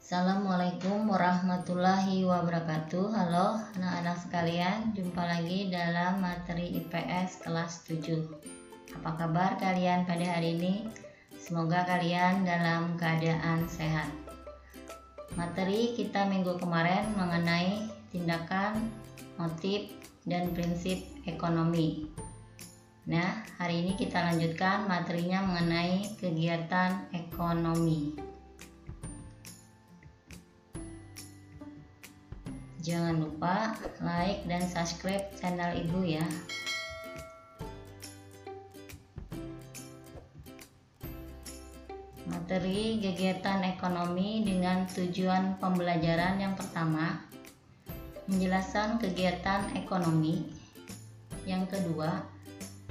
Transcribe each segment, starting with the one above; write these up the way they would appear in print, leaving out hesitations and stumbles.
Assalamualaikum warahmatullahi wabarakatuh. Halo anak-anak sekalian, jumpa lagi dalam materi IPS kelas 7. Apa kabar kalian pada hari ini? Semoga kalian dalam keadaan sehat. Materi kita minggu kemarin mengenai tindakan, motif, dan prinsip ekonomi. Nah, hari ini kita lanjutkan materinya mengenai kegiatan ekonomi. Jangan lupa like dan subscribe channel ibu ya. Materi kegiatan ekonomi dengan tujuan pembelajaran yang pertama, menjelaskan kegiatan ekonomi. Yang kedua,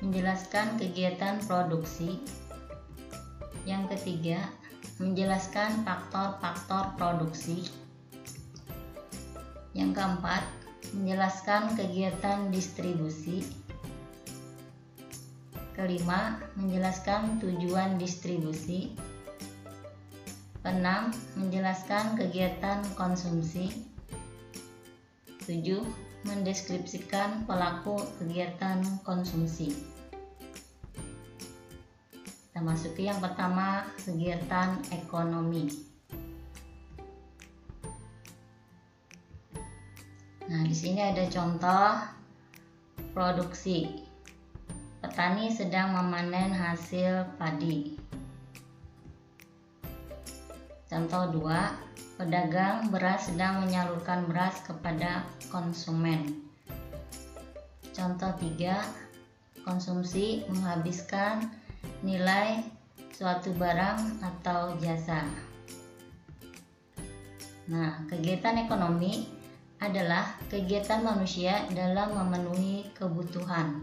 menjelaskan kegiatan produksi. Yang ketiga, menjelaskan faktor-faktor produksi. Yang keempat, menjelaskan kegiatan distribusi. Kelima, menjelaskan tujuan distribusi. Keenam, menjelaskan kegiatan konsumsi. 7, mendeskripsikan pelaku kegiatan konsumsi. Kita masuki yang pertama, kegiatan ekonomi. Nah, di sini ada contoh produksi. Petani sedang memanen hasil padi. Contoh 2, pedagang beras sedang menyalurkan beras kepada konsumen. Contoh 3, konsumsi menghabiskan nilai suatu barang atau jasa. Nah, kegiatan ekonomi adalah kegiatan manusia dalam memenuhi kebutuhan.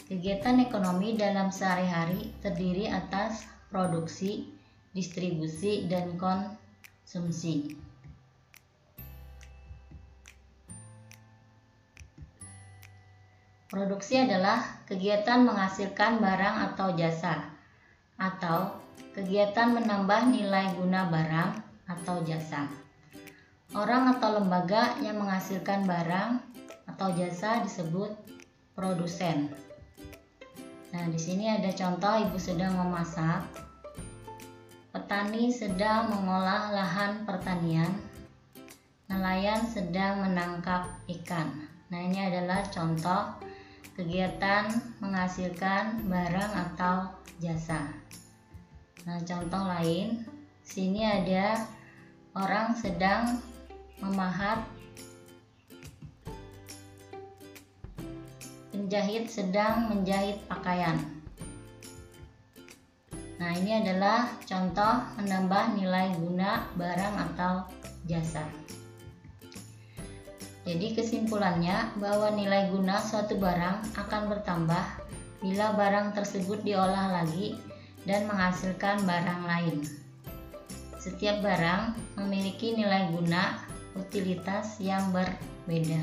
Kegiatan ekonomi dalam sehari-hari terdiri atas produksi, distribusi, dan konsumsi. Produksi adalah kegiatan menghasilkan barang atau jasa, atau kegiatan menambah nilai guna barang atau jasa. Orang atau lembaga yang menghasilkan barang atau jasa disebut produsen. Nah, di sini ada contoh ibu sedang memasak. Petani sedang mengolah lahan pertanian. Nelayan sedang menangkap ikan. Nah, ini adalah contoh kegiatan menghasilkan barang atau jasa. Nah, contoh lain, sini ada orang sedang memahat, penjahit sedang menjahit pakaian. Nah, ini adalah contoh menambah nilai guna barang atau jasa. Jadi kesimpulannya bahwa nilai guna suatu barang akan bertambah bila barang tersebut diolah lagi dan menghasilkan barang lain. Setiap barang memiliki nilai guna utilitas yang berbeda.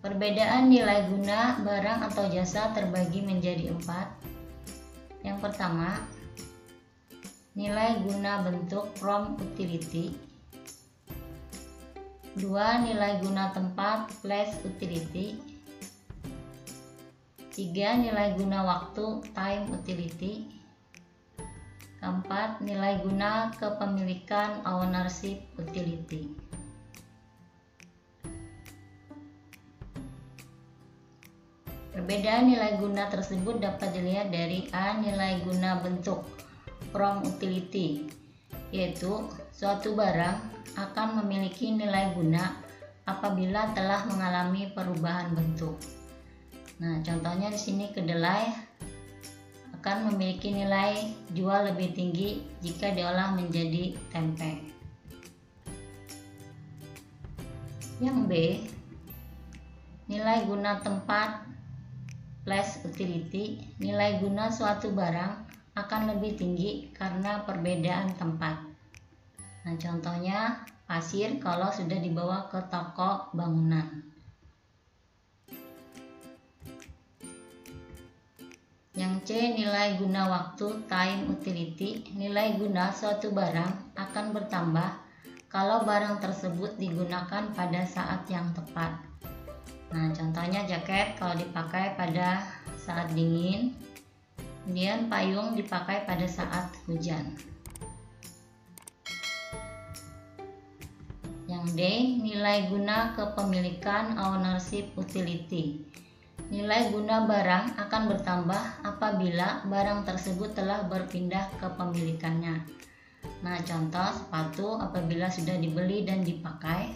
Perbedaan nilai guna barang atau jasa terbagi menjadi 4. Yang pertama, nilai guna bentuk from utility. 2, nilai guna tempat place utility. 3, nilai guna waktu time utility. 4, nilai guna kepemilikan ownership utility. Perbedaan nilai guna tersebut dapat dilihat dari A, nilai guna bentuk from utility, yaitu suatu barang akan memiliki nilai guna apabila telah mengalami perubahan bentuk. Nah, contohnya di sini kedelai akan memiliki nilai jual lebih tinggi jika diolah menjadi tempe. Yang B, nilai guna tempat place utility. Nilai guna suatu barang akan lebih tinggi karena perbedaan tempat. Nah, contohnya pasir kalau sudah dibawa ke toko bangunan. Yang C, nilai guna waktu, time utility. Nilai guna suatu barang akan bertambah kalau barang tersebut digunakan pada saat yang tepat. Nah, contohnya jaket kalau dipakai pada saat dingin, kemudian payung dipakai pada saat hujan. Yang D, nilai guna kepemilikan, ownership utility. Nilai guna barang akan bertambah apabila barang tersebut telah berpindah kepemilikannya. Nah, contoh sepatu apabila sudah dibeli dan dipakai.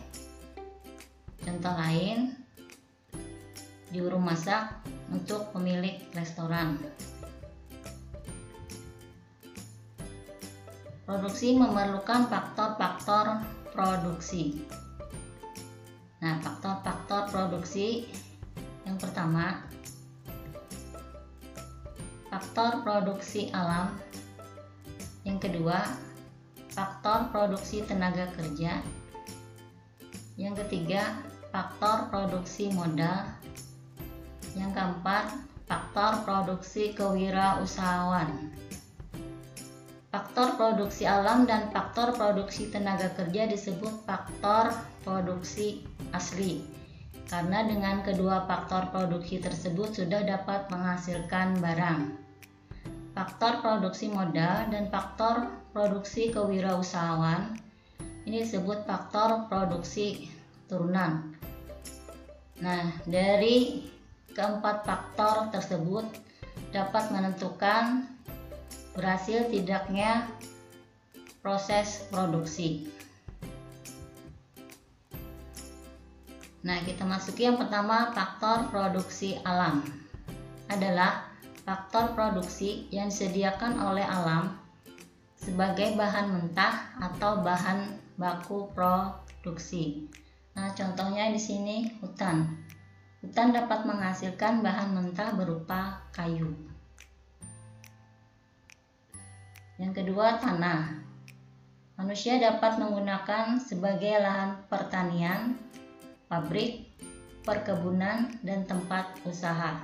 Contoh lain, juru masak untuk pemilik restoran. Produksi memerlukan faktor-faktor produksi. Nah, faktor-faktor produksi yang pertama, faktor produksi alam. Yang kedua, faktor produksi tenaga kerja. Yang ketiga, faktor produksi modal. Yang keempat, faktor produksi kewirausahaan. Faktor produksi alam dan faktor produksi tenaga kerja disebut faktor produksi asli, karena dengan kedua faktor produksi tersebut sudah dapat menghasilkan barang. Faktor produksi modal dan faktor produksi kewirausahaan ini disebut faktor produksi turunan. Nah, dari keempat faktor tersebut dapat menentukan berhasil tidaknya proses produksi. Nah, kita masuki yang pertama, faktor produksi alam. Adalah faktor produksi yang disediakan oleh alam sebagai bahan mentah atau bahan baku produksi. Nah, contohnya di sini hutan. Hutan dapat menghasilkan bahan mentah berupa kayu. Yang kedua, tanah. Manusia dapat menggunakan sebagai lahan pertanian, pabrik, perkebunan, dan tempat usaha.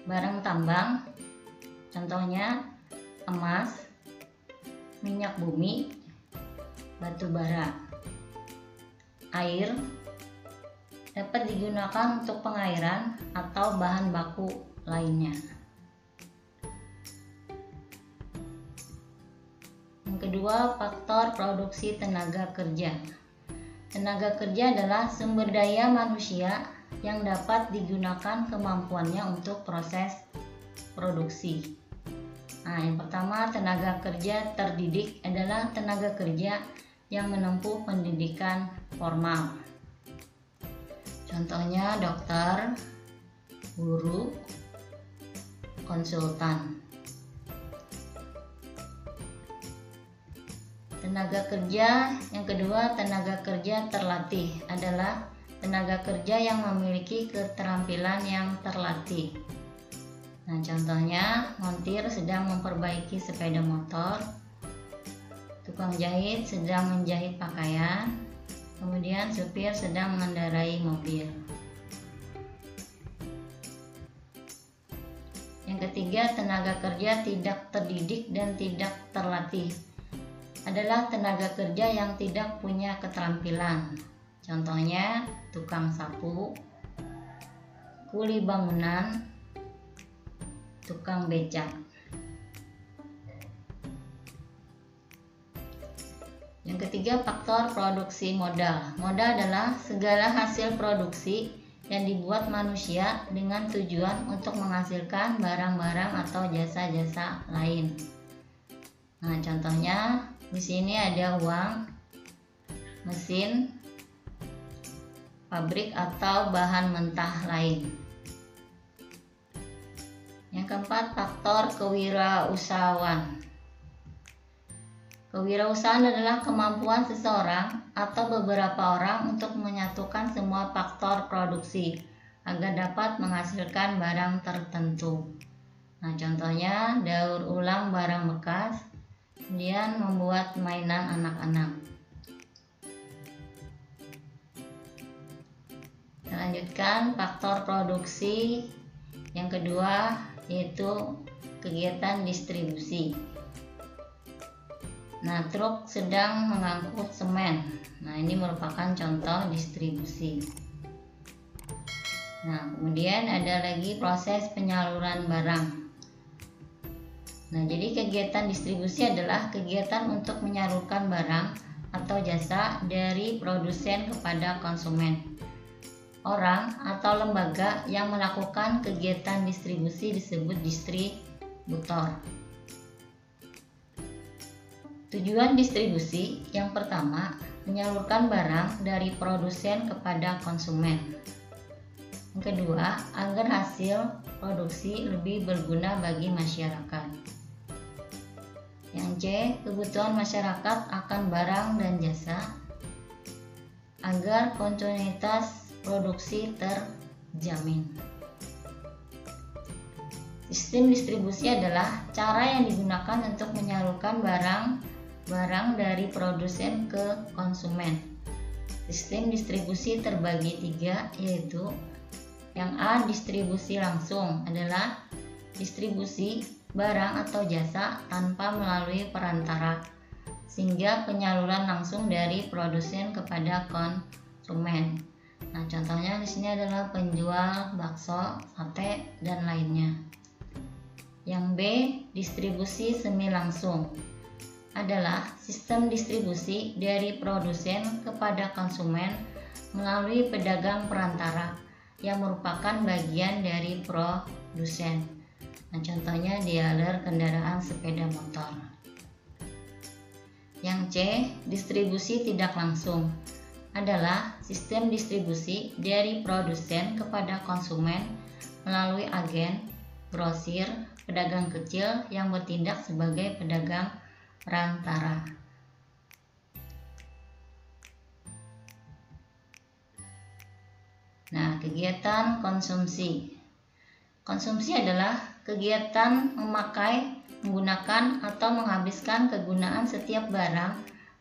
Barang tambang, contohnya emas, minyak bumi, batu bara. Air dapat digunakan untuk pengairan atau bahan baku lainnya. Yang kedua, faktor produksi tenaga kerja. Tenaga kerja adalah sumber daya manusia yang dapat digunakan kemampuannya untuk proses produksi. Nah, yang pertama, tenaga kerja terdidik adalah tenaga kerja yang menempuh pendidikan formal. Contohnya dokter, guru, konsultan. Tenaga kerja yang kedua, tenaga kerja terlatih adalah tenaga kerja yang memiliki keterampilan yang terlatih. Nah, contohnya montir sedang memperbaiki sepeda motor, tukang jahit sedang menjahit pakaian, kemudian supir sedang mengendarai mobil. Yang ketiga, tenaga kerja tidak terdidik dan tidak terlatih adalah tenaga kerja yang tidak punya keterampilan. Contohnya tukang sapu, kuli bangunan, tukang becak. Yang ketiga, faktor produksi modal. Modal adalah segala hasil produksi yang dibuat manusia dengan tujuan untuk menghasilkan barang-barang atau jasa-jasa lain. Nah, contohnya di sini ada uang, mesin, pabrik atau bahan mentah lain. Yang keempat, faktor kewirausahaan. Kewirausahaan adalah kemampuan seseorang atau beberapa orang untuk menyatukan semua faktor produksi agar dapat menghasilkan barang tertentu. Nah, contohnya daur ulang barang bekas, kemudian membuat mainan anak-anak. Kita lanjutkan, faktor produksi Yang kedua yaitu kegiatan distribusi. Nah, truk sedang mengangkut semen. Nah, ini merupakan contoh distribusi. Nah, kemudian ada lagi proses penyaluran barang. Nah, jadi kegiatan distribusi adalah kegiatan untuk menyalurkan barang atau jasa dari produsen kepada konsumen. Orang atau lembaga yang melakukan kegiatan distribusi disebut distributor. Tujuan distribusi yang pertama, menyalurkan barang dari produsen kepada konsumen. Yang kedua, agar hasil produksi lebih berguna bagi masyarakat. Yang C, kebutuhan masyarakat akan barang dan jasa agar kontinuitas produksi terjamin. Sistem distribusi adalah cara yang digunakan untuk menyalurkan barang dari produsen ke konsumen. Sistem distribusi terbagi tiga, yaitu yang A, distribusi langsung, adalah distribusi barang atau jasa tanpa melalui perantara, sehingga penyaluran langsung dari produsen kepada konsumen. Nah, contohnya di sini adalah penjual bakso, sate, dan lainnya. Yang B, distribusi semi langsung, adalah sistem distribusi dari produsen kepada konsumen melalui pedagang perantara yang merupakan bagian dari produsen. Nah, contohnya dealer kendaraan sepeda motor. Yang C, distribusi tidak langsung, adalah sistem distribusi dari produsen kepada konsumen melalui agen, grosir, pedagang kecil yang bertindak sebagai pedagang perantara. Nah, kegiatan konsumsi. Konsumsi adalah kegiatan memakai, menggunakan, atau menghabiskan kegunaan setiap barang,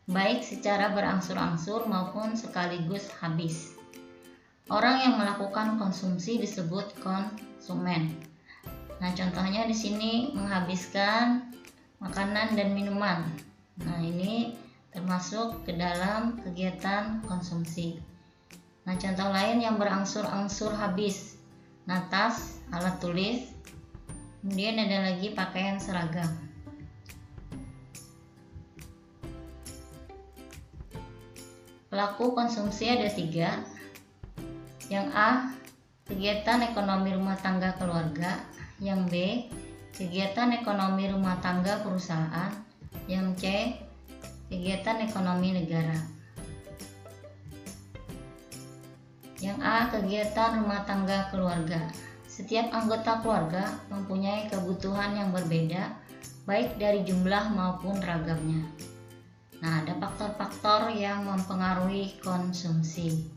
baik secara berangsur-angsur maupun sekaligus habis. Orang yang melakukan konsumsi disebut konsumen. Nah, contohnya di sini menghabiskan makanan dan minuman. Nah, ini termasuk ke dalam kegiatan konsumsi. Nah, contoh lain yang berangsur-angsur habis. Nah, tas, alat tulis, kemudian ada lagi pakaian seragam. Pelaku konsumsi ada 3. Yang A, kegiatan ekonomi rumah tangga keluarga. Yang B, kegiatan ekonomi rumah tangga perusahaan. Yang C, kegiatan ekonomi negara. Yang A, kegiatan rumah tangga keluarga. Setiap anggota keluarga mempunyai kebutuhan yang berbeda, baik dari jumlah maupun ragamnya. Nah, ada faktor-faktor yang mempengaruhi konsumsi.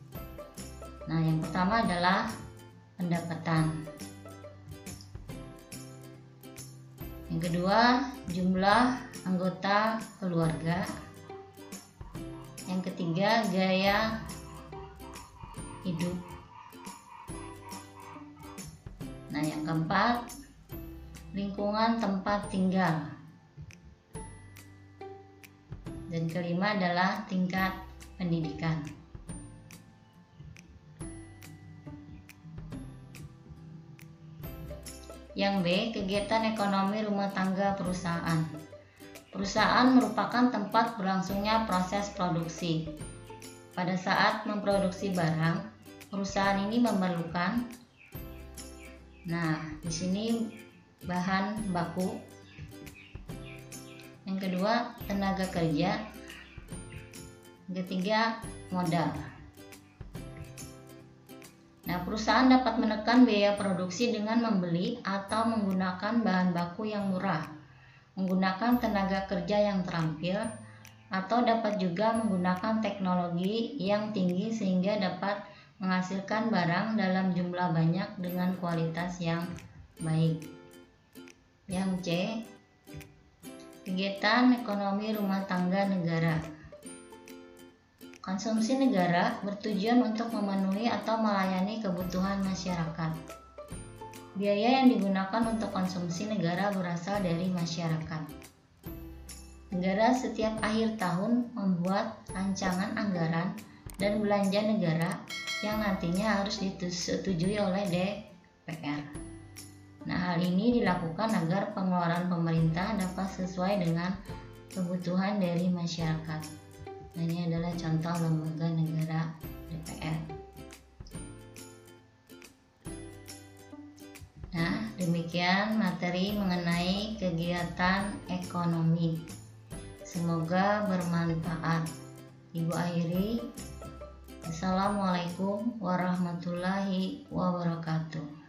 Nah, yang pertama adalah pendapatan. Yang kedua, jumlah anggota keluarga. Yang ketiga, gaya hidup. Nah, yang keempat, lingkungan tempat tinggal. Dan kelima adalah tingkat pendidikan. Yang B, kegiatan ekonomi rumah tangga perusahaan. Perusahaan merupakan tempat berlangsungnya proses produksi. Pada saat memproduksi barang, perusahaan ini memerlukan, nah, di sini bahan baku. Yang kedua, tenaga kerja. Yang ketiga, modal. Nah, perusahaan dapat menekan biaya produksi dengan membeli atau menggunakan bahan baku yang murah, menggunakan tenaga kerja yang terampil, atau dapat juga menggunakan teknologi yang tinggi sehingga dapat menghasilkan barang dalam jumlah banyak dengan kualitas yang baik. Yang C, kegiatan ekonomi rumah tangga negara. Konsumsi negara bertujuan untuk memenuhi atau melayani kebutuhan masyarakat. Biaya yang digunakan untuk konsumsi negara berasal dari masyarakat. Negara setiap akhir tahun membuat rancangan anggaran dan belanja negara yang nantinya harus disetujui oleh DPR. Nah, hal ini dilakukan agar pengeluaran pemerintah dapat sesuai dengan kebutuhan dari masyarakat. Nah, ini adalah contoh lembaga negara DPR. Nah, demikian materi mengenai kegiatan ekonomi. Semoga bermanfaat. Ibu akhiri. Assalamualaikum warahmatullahi wabarakatuh.